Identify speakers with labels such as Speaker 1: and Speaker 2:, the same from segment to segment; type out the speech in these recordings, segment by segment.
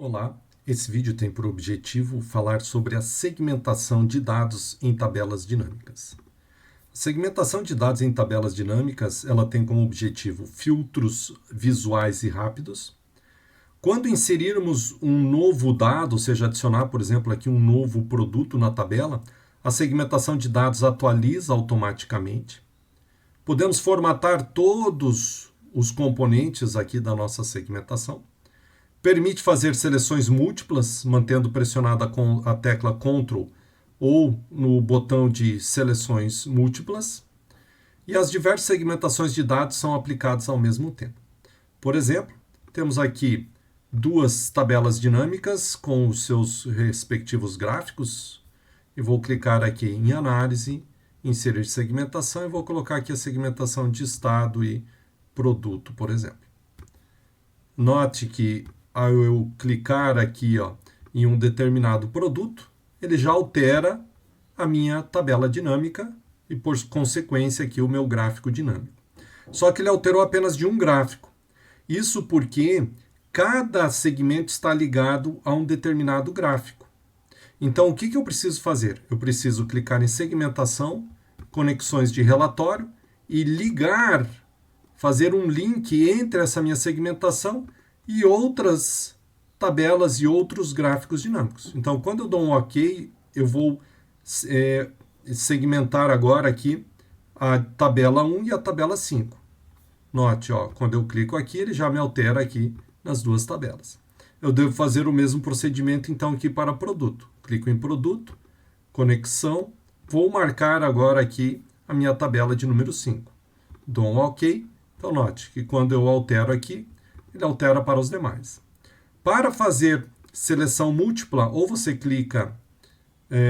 Speaker 1: Olá, esse vídeo tem por objetivo falar sobre a segmentação de dados em tabelas dinâmicas. A segmentação de dados em tabelas dinâmicas, ela tem como objetivo filtros visuais e rápidos. Quando inserirmos um novo dado, ou seja, adicionar, por exemplo, aqui um novo produto na tabela, a segmentação de dados atualiza automaticamente. Podemos formatar todos os componentes aqui da nossa segmentação. Permite fazer seleções múltiplas, mantendo pressionada a tecla Ctrl ou no botão de seleções múltiplas. E as diversas segmentações de dados são aplicadas ao mesmo tempo. Por exemplo, temos aqui duas tabelas dinâmicas com os seus respectivos gráficos. E vou clicar aqui em Análise, Inserir segmentação, e vou colocar aqui a segmentação de estado e produto, por exemplo. Note que ao eu clicar aqui em um determinado produto, ele já altera a minha tabela dinâmica e, por consequência, aqui o meu gráfico dinâmico. Só que ele alterou apenas de um gráfico. Isso porque cada segmento está ligado a um determinado gráfico. Então, o que eu preciso fazer? Eu preciso clicar em segmentação, conexões de relatório e ligar, fazer um link entre essa minha segmentação e outras tabelas e outros gráficos dinâmicos. Então, quando eu dou um OK, eu vou segmentar agora aqui a tabela 1 e a tabela 5. Note, quando eu clico aqui, ele já me altera aqui nas duas tabelas. Eu devo fazer o mesmo procedimento, então, aqui para produto. Clico em produto, conexão, vou marcar agora aqui a minha tabela de número 5. Dou um OK. Então, note que quando eu altero aqui, ele altera para os demais. Para fazer seleção múltipla, ou você clica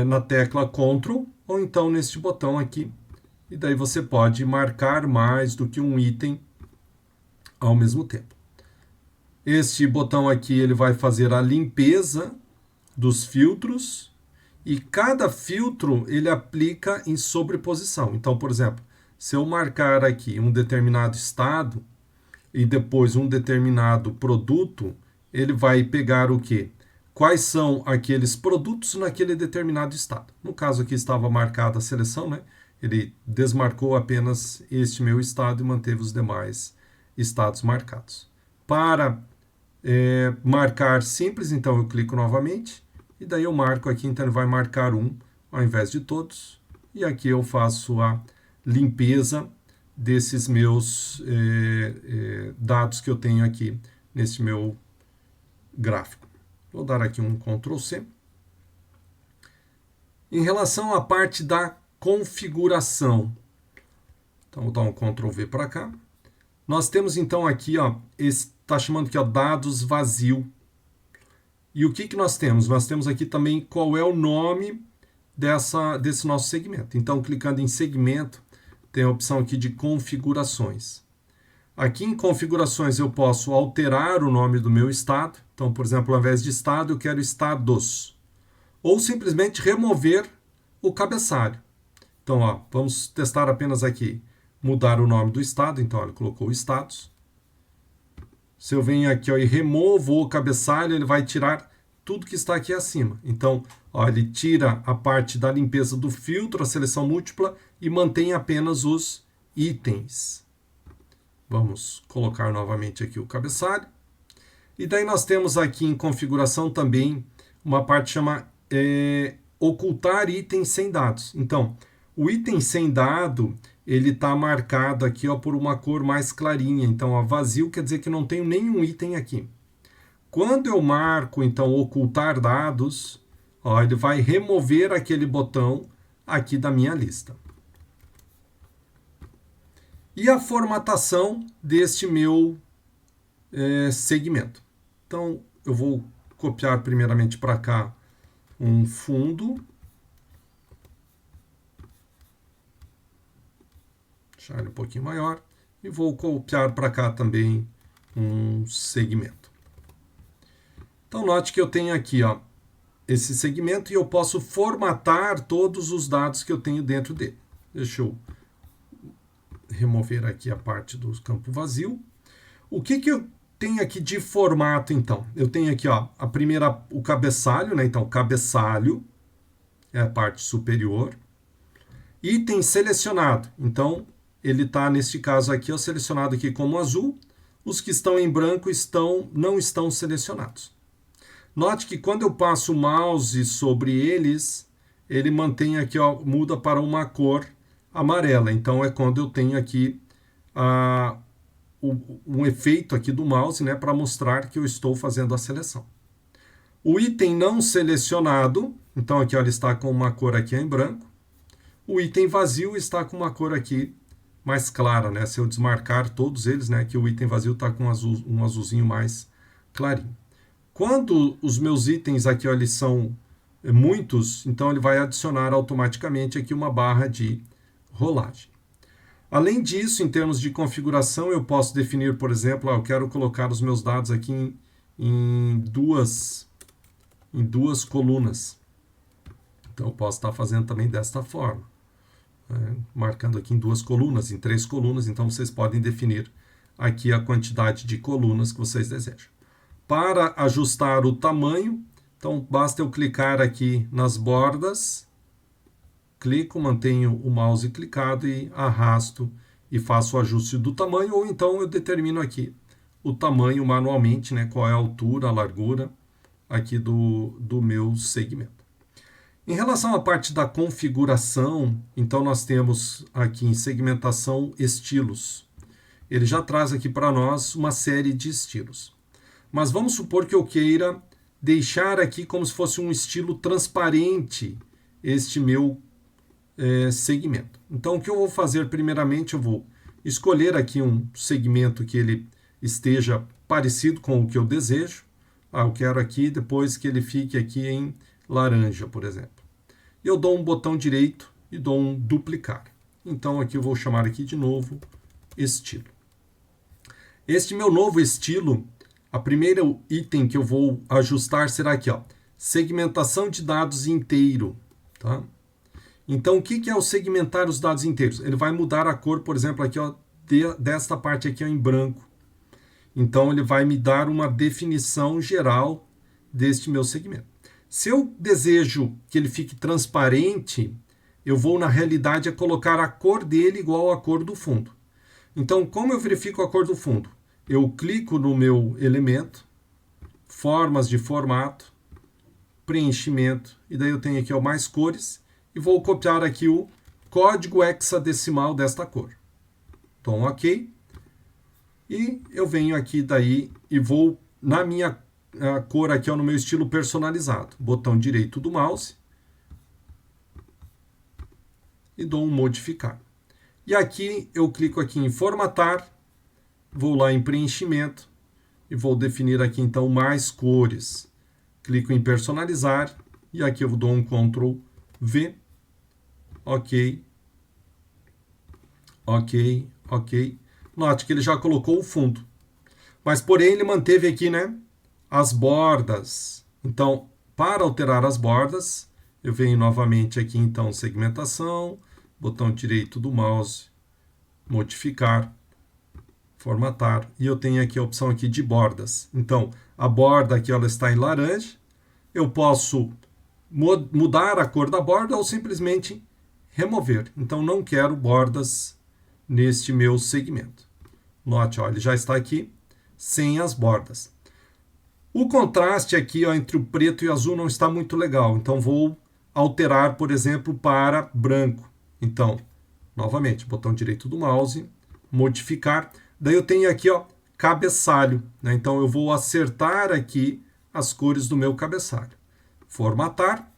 Speaker 1: na tecla Ctrl, ou então neste botão aqui, e daí você pode marcar mais do que um item ao mesmo tempo. Este botão aqui ele vai fazer a limpeza dos filtros, e cada filtro ele aplica em sobreposição. Então, por exemplo, se eu marcar aqui um determinado estado, e depois um determinado produto, ele vai pegar o quê? Quais são aqueles produtos naquele determinado estado. No caso aqui estava marcada a seleção, né? Ele desmarcou apenas este meu estado e manteve os demais estados marcados. Para marcar simples, então eu clico novamente, e daí eu marco aqui, então ele vai marcar um ao invés de todos, e aqui eu faço a limpeza desses meus dados que eu tenho aqui nesse meu gráfico. Vou dar aqui um Ctrl C. Em relação à parte da configuração, então vou dar um Ctrl V para cá. Nós temos então aqui, está chamando aqui dados vazio. E o que nós temos? Nós temos aqui também qual é o nome desse nosso segmento. Então, clicando em segmento, tem a opção aqui de configurações. Aqui em configurações eu posso alterar o nome do meu estado. Então, por exemplo, ao invés de estado, eu quero estados. Ou simplesmente remover o cabeçalho. Então, vamos testar apenas aqui. Mudar o nome do estado. Então, ele colocou estados. Se eu venho aqui e removo o cabeçalho, ele vai tirar tudo que está aqui acima. Então, ele tira a parte da limpeza do filtro, a seleção múltipla, e mantém apenas os itens. Vamos colocar novamente aqui o cabeçalho. E daí nós temos aqui em configuração também uma parte que chama ocultar itens sem dados. Então, o item sem dado, ele está marcado aqui por uma cor mais clarinha. Então, vazio quer dizer que não tenho nenhum item aqui. Quando eu marco, então, ocultar dados, ele vai remover aquele botão aqui da minha lista. E a formatação deste meu segmento. Então, eu vou copiar primeiramente para cá um fundo. Deixar ele um pouquinho maior. E vou copiar para cá também um segmento. Então, note que eu tenho aqui esse segmento e eu posso formatar todos os dados que eu tenho dentro dele. Deixa eu remover aqui a parte do campo vazio. O que tem aqui de formato, então? Eu tenho aqui, ó, a primeira, o cabeçalho, né? Então, cabeçalho é a parte superior. Item selecionado. Então, ele está, neste caso aqui, ó, selecionado aqui como azul. Os que estão em branco não estão selecionados. Note que quando eu passo o mouse sobre eles, ele mantém aqui, ó, muda para uma cor amarela. Então, é quando eu tenho aqui um efeito aqui do mouse, né, para mostrar que eu estou fazendo a seleção. O item não selecionado, então aqui ó, ele está com uma cor aqui em branco. O item vazio está com uma cor aqui mais clara, né? Se eu desmarcar todos eles, né, que o item vazio está com um azulzinho mais clarinho. Quando os meus itens aqui ó, eles são muitos, então ele vai adicionar automaticamente aqui uma barra de rolagem. Além disso, em termos de configuração, eu posso definir, por exemplo, eu quero colocar os meus dados aqui em duas colunas. Então, eu posso estar fazendo também desta forma, né? Marcando aqui em 2 colunas, em 3 colunas. Então, vocês podem definir aqui a quantidade de colunas que vocês desejam. Para ajustar o tamanho, então, basta eu clicar aqui nas bordas, clico, mantenho o mouse clicado e arrasto e faço o ajuste do tamanho, ou então eu determino aqui o tamanho manualmente, né, qual é a altura, a largura aqui do meu segmento. Em relação à parte da configuração, então nós temos aqui em segmentação estilos. Ele já traz aqui para nós uma série de estilos. Mas vamos supor que eu queira deixar aqui como se fosse um estilo transparente este meu segmento. Então, o que eu vou fazer primeiramente, eu vou escolher aqui um segmento que ele esteja parecido com o que eu desejo. Eu quero aqui, depois que ele fique aqui em laranja, por exemplo. Eu dou um botão direito e dou um duplicar. Então, aqui eu vou chamar aqui de novo estilo. Este meu novo estilo, a primeira item que eu vou ajustar será aqui, ó, segmentação de dados inteiro, tá? Então, o que é o segmentar os dados inteiros? Ele vai mudar a cor, por exemplo, aqui, ó, desta parte aqui ó, em branco. Então, ele vai me dar uma definição geral deste meu segmento. Se eu desejo que ele fique transparente, eu vou, na realidade, colocar a cor dele igual à cor do fundo. Então, como eu verifico a cor do fundo? Eu clico no meu elemento, formas de formato, preenchimento, e daí eu tenho aqui ó, mais cores, e vou copiar aqui o código hexadecimal desta cor. Então, ok. E eu venho aqui daí e vou na minha cor aqui, ó, no meu estilo personalizado. Botão direito do mouse. E dou um modificar. E aqui eu clico aqui em formatar. Vou lá em preenchimento. E vou definir aqui então mais cores. Clico em personalizar. E aqui eu dou um Ctrl V. Ok. Ok. Ok. Note que ele já colocou o fundo. Mas, porém, ele manteve aqui, né, as bordas. Então, para alterar as bordas, eu venho novamente aqui, então, segmentação, botão direito do mouse, modificar, formatar. E eu tenho aqui a opção aqui de bordas. Então, a borda aqui ela está em laranja. Eu posso mudar a cor da borda ou simplesmente remover. Então, não quero bordas neste meu segmento. Note, ó, ele já está aqui sem as bordas. O contraste aqui ó, entre o preto e o azul não está muito legal. Então, vou alterar, por exemplo, para branco. Então, novamente, botão direito do mouse, modificar. Daí eu tenho aqui ó, cabeçalho, né? Então, eu vou acertar aqui as cores do meu cabeçalho. Formatar.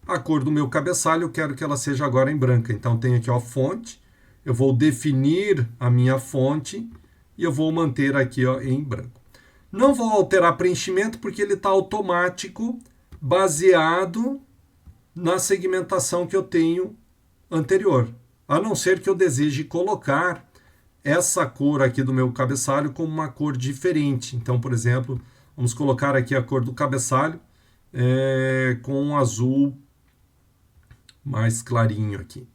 Speaker 1: A cor do meu cabeçalho, eu quero que ela seja agora em branca. Então, tenho aqui ó, fonte. Eu vou definir a minha fonte e eu vou manter aqui ó, em branco. Não vou alterar preenchimento porque ele está automático, baseado na segmentação que eu tenho anterior. A não ser que eu deseje colocar essa cor aqui do meu cabeçalho como uma cor diferente. Então, por exemplo, vamos colocar aqui a cor do cabeçalho com um azul mais clarinho aqui.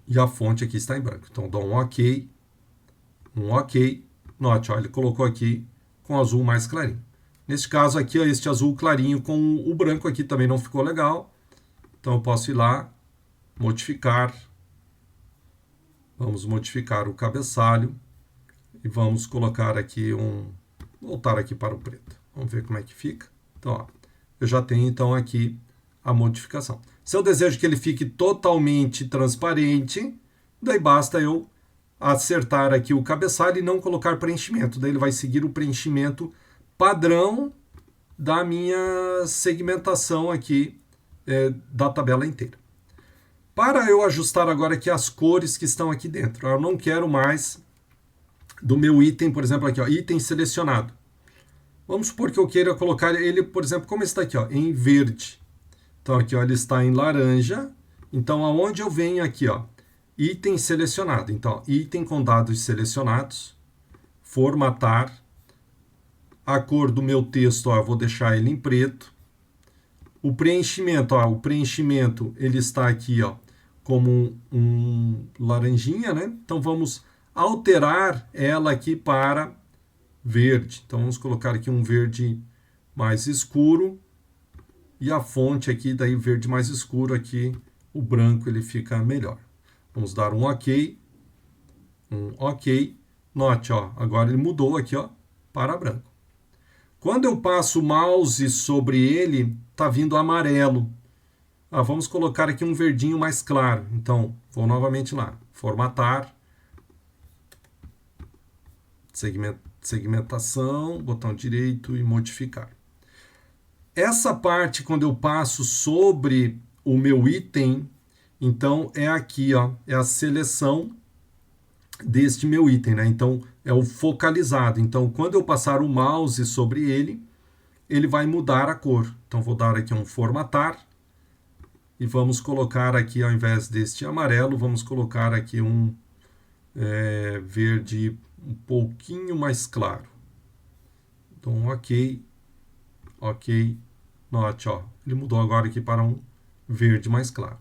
Speaker 1: E a fonte aqui está em branco. Então, dou um OK. Note, ó, ele colocou aqui com azul mais clarinho. Neste caso aqui, ó, este azul clarinho com o branco aqui também não ficou legal. Então eu posso ir lá, modificar. Vamos modificar o cabeçalho e vamos colocar aqui voltar aqui para o preto. Vamos ver como é que fica. Então, ó, eu já tenho então aqui a modificação. Se eu desejo que ele fique totalmente transparente, daí basta eu acertar aqui o cabeçalho e não colocar preenchimento. Daí ele vai seguir o preenchimento padrão da minha segmentação aqui da tabela inteira. Para eu ajustar agora aqui as cores que estão aqui dentro, eu não quero mais do meu item, por exemplo, aqui, ó, item selecionado. Vamos supor que eu queira colocar ele, por exemplo, como está aqui, ó, em verde. Então aqui, ó, ele está em laranja. Então aonde eu venho aqui, ó, item selecionado. Então, ó, item com dados selecionados, formatar. A cor do meu texto, ó, eu vou deixar ele em preto. O preenchimento, ó, o preenchimento ele está aqui, ó, como um laranjinha, né? Então vamos alterar ela aqui para verde. Então vamos colocar aqui um verde mais escuro e a fonte aqui daí verde mais escuro aqui, o branco ele fica melhor. Vamos dar um OK. Note, ó, agora ele mudou aqui, ó, para branco. Quando eu passo o mouse sobre ele, tá vindo amarelo. Vamos colocar aqui um verdinho mais claro. Então, vou novamente lá, formatar, segmentação, botão direito e modificar. Essa parte, quando eu passo sobre o meu item, então é aqui, ó, é a seleção deste meu item, né? Então, é o focalizado. Então, quando eu passar o mouse sobre ele, ele vai mudar a cor. Então, vou dar aqui um formatar e vamos colocar aqui, ao invés deste amarelo, vamos colocar aqui um verde um pouquinho mais claro. Então, OK. Note, ó, ele mudou agora aqui para um verde mais claro.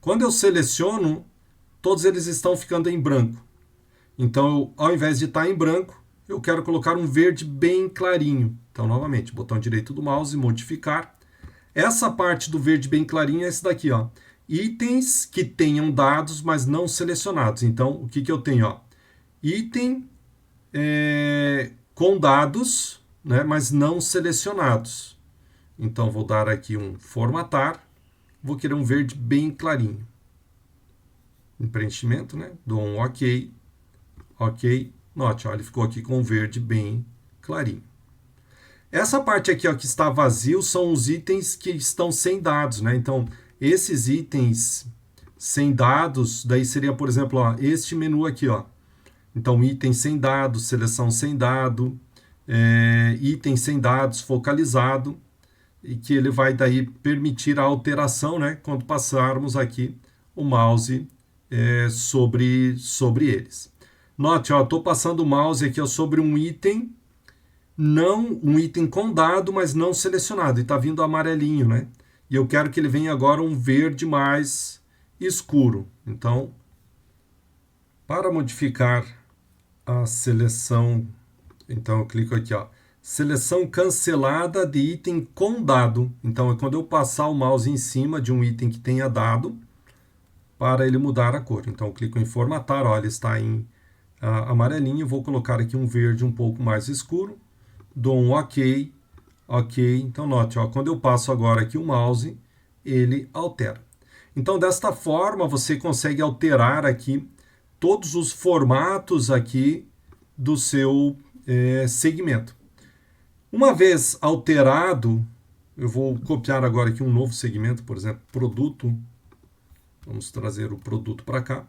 Speaker 1: Quando eu seleciono, todos eles estão ficando em branco. Então, ao invés de estar em branco, eu quero colocar um verde bem clarinho. Então, novamente, botão direito do mouse, modificar. Essa parte do verde bem clarinho é esse daqui, ó. Itens que tenham dados, mas não selecionados. Então, o que eu tenho, ó? Item com dados, né, mas não selecionados. Então, vou dar aqui um formatar. Vou querer um verde bem clarinho. Em preenchimento, né? Dou um OK. Note, ó, ele ficou aqui com um verde bem clarinho. Essa parte aqui, ó, que está vazio são os itens que estão sem dados, né? Então, esses itens sem dados, daí seria, por exemplo, ó, este menu aqui, ó. Então, item sem dados, seleção sem dado, item sem dados, focalizado, e que ele vai daí permitir a alteração, né? Quando passarmos aqui o mouse sobre eles. Note, ó, estou passando o mouse aqui, ó, sobre um item, não um item com dado, mas não selecionado, e está vindo amarelinho, né? E eu quero que ele venha agora um verde mais escuro. Então, para modificar a seleção, então eu clico aqui, ó, seleção cancelada de item com dado. Então, é quando eu passar o mouse em cima de um item que tenha dado, para ele mudar a cor. Então, eu clico em formatar, ó, ele está em amarelinho, vou colocar aqui um verde um pouco mais escuro, dou um OK. Então, note, ó, quando eu passo agora aqui o mouse, ele altera. Então, desta forma, você consegue alterar aqui todos os formatos aqui do seu segmento. Uma vez alterado, eu vou copiar agora aqui um novo segmento, por exemplo, produto. Vamos trazer o produto para cá.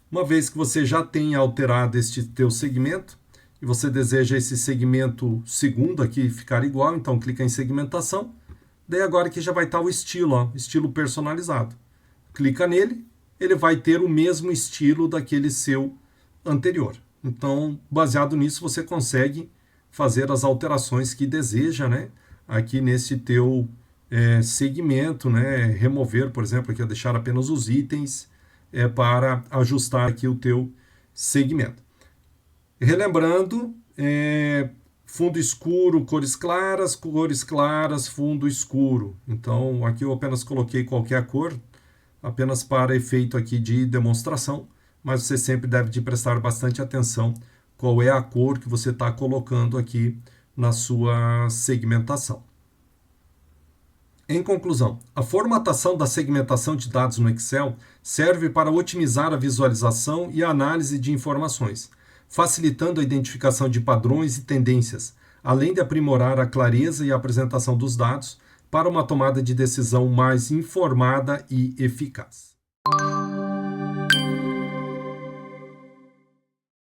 Speaker 1: Uma vez que você já tenha alterado este teu segmento, e você deseja esse segmento segundo aqui ficar igual, então clica em segmentação. Daí agora aqui já vai estar o estilo, ó, estilo personalizado. Clica nele, ele vai ter o mesmo estilo daquele seu anterior. Então, baseado nisso, você consegue fazer as alterações que deseja, né? Aqui nesse teu segmento, né? Remover, por exemplo, aqui, deixar apenas os itens para ajustar aqui o teu segmento. Relembrando, fundo escuro, cores claras, fundo escuro. Então, aqui eu apenas coloquei qualquer cor, apenas para efeito aqui de demonstração, mas você sempre deve de prestar bastante atenção qual é a cor que você está colocando aqui na sua segmentação. Em conclusão, a formatação da segmentação de dados no Excel serve para otimizar a visualização e a análise de informações, facilitando a identificação de padrões e tendências, além de aprimorar a clareza e a apresentação dos dados para uma tomada de decisão mais informada e eficaz.